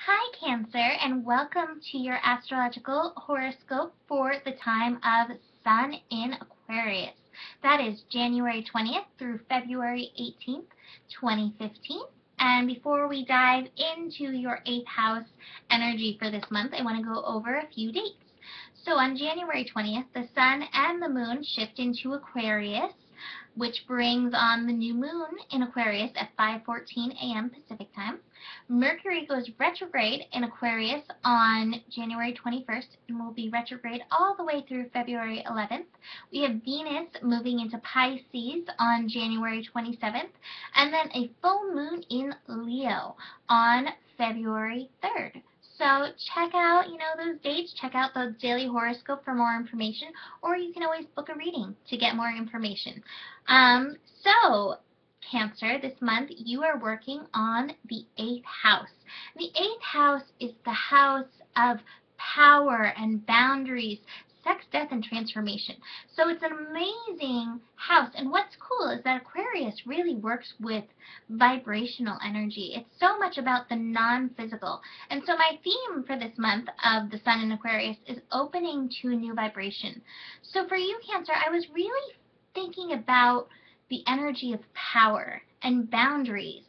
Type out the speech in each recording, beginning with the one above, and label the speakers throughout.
Speaker 1: Hi, Cancer, and welcome to your astrological horoscope for the time of Sun in Aquarius. That is January 20th through February 18th, 2015. And before we dive into your 8th house energy for this month, I want to go over a few dates. So on January 20th, the Sun and the Moon shift into Aquarius, which brings on the new moon in Aquarius at 5:14 a.m. Pacific time. Mercury goes retrograde in Aquarius on January 21st and will be retrograde all the way through February 11th. We have Venus moving into Pisces on January 27th, and then a full moon in Leo on February 3rd. So check out, those dates. Check out the daily horoscope for more information, or you can always book a reading to get more information. So Cancer, this month you are working on the 8th house. The 8th house is the house of power and boundaries, sex, death, and transformation. So it's an amazing house. And what's cool is that Aquarius really works with vibrational energy. It's so much about the non-physical. And so my theme for this month of the Sun in Aquarius is opening to a new vibration. So for you, Cancer, I was really thinking about the energy of power and boundaries,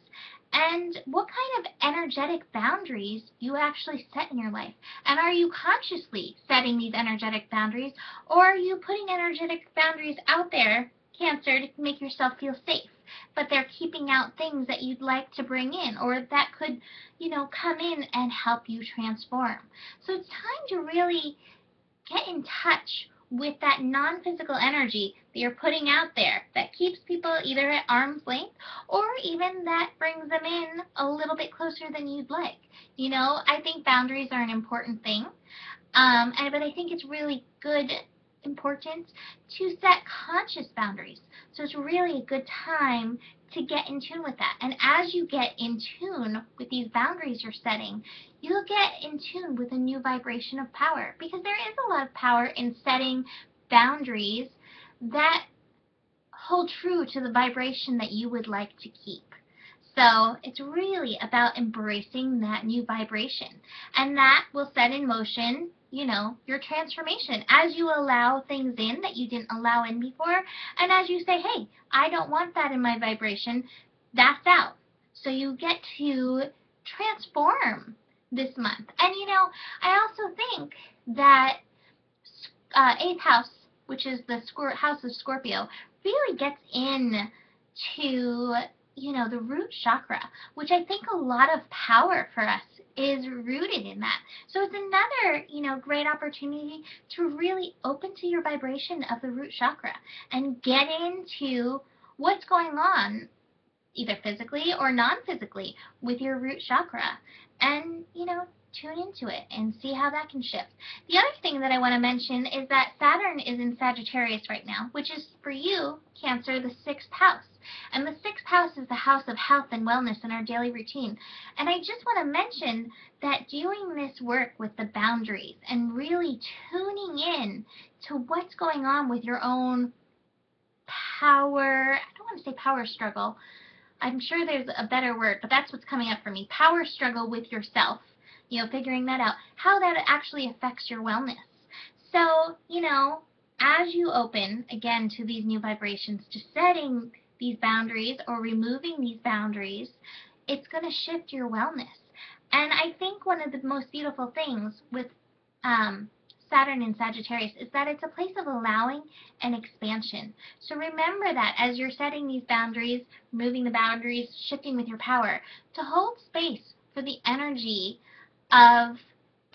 Speaker 1: and what kind of energetic boundaries you actually set in your life. And are you consciously setting these energetic boundaries, or are you putting energetic boundaries out there, Cancer, to make yourself feel safe, but they're keeping out things that you'd like to bring in, or that could, come in and help you transform. So it's time to really get in touch with that non-physical energy that you're putting out there that keeps people either at arm's length or even that brings them in a little bit closer than you'd like. I think boundaries are an important thing, but I think it's really important to set conscious boundaries. So it's really a good time to get in tune with that. And as you get in tune with these boundaries you're setting, you'll get in tune with a new vibration of power, because there is a lot of power in setting boundaries that hold true to the vibration that you would like to keep. So it's really about embracing that new vibration, and that will set in motion your transformation as you allow things in that you didn't allow in before, and as you say, hey, I don't want that in my vibration, that's out. So you get to transform this month. And I also think that 8th house, which is the house of Scorpio, really gets in to the root chakra, which I think a lot of power for us is rooted in that. So it's another, great opportunity to really open to your vibration of the root chakra and get into what's going on, either physically or non-physically, with your root chakra, and, tune into it and see how that can shift. The other thing that I want to mention is that Saturn is in Sagittarius right now, which is, for you, Cancer, the 6th house. And the 6th house is the house of health and wellness in our daily routine. And I just want to mention that doing this work with the boundaries and really tuning in to what's going on with your own power, I don't want to say power struggle, I'm sure there's a better word, but that's what's coming up for me, power struggle with yourself, figuring that out, how that actually affects your wellness. So, as you open, again, to these new vibrations, to setting these boundaries or removing these boundaries, it's going to shift your wellness. And I think one of the most beautiful things with Saturn in Sagittarius is that it's a place of allowing and expansion. So remember that as you're setting these boundaries, removing the boundaries, shifting with your power, to hold space for the energy of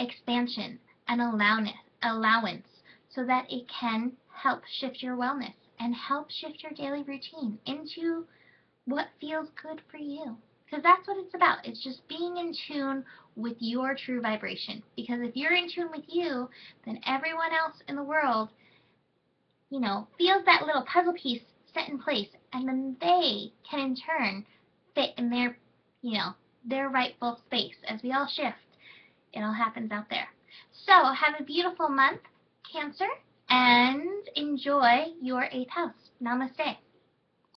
Speaker 1: expansion and allowance, so that it can help shift your wellness and help shift your daily routine into what feels good for you. Because that's what it's about. It's just being in tune with your true vibration. Because if you're in tune with you, then everyone else in the world, feels that little puzzle piece set in place, and then they can in turn fit in their rightful space. As we all shift, it all happens out there. So have a beautiful month, Cancer, and enjoy your 8th house. Namaste.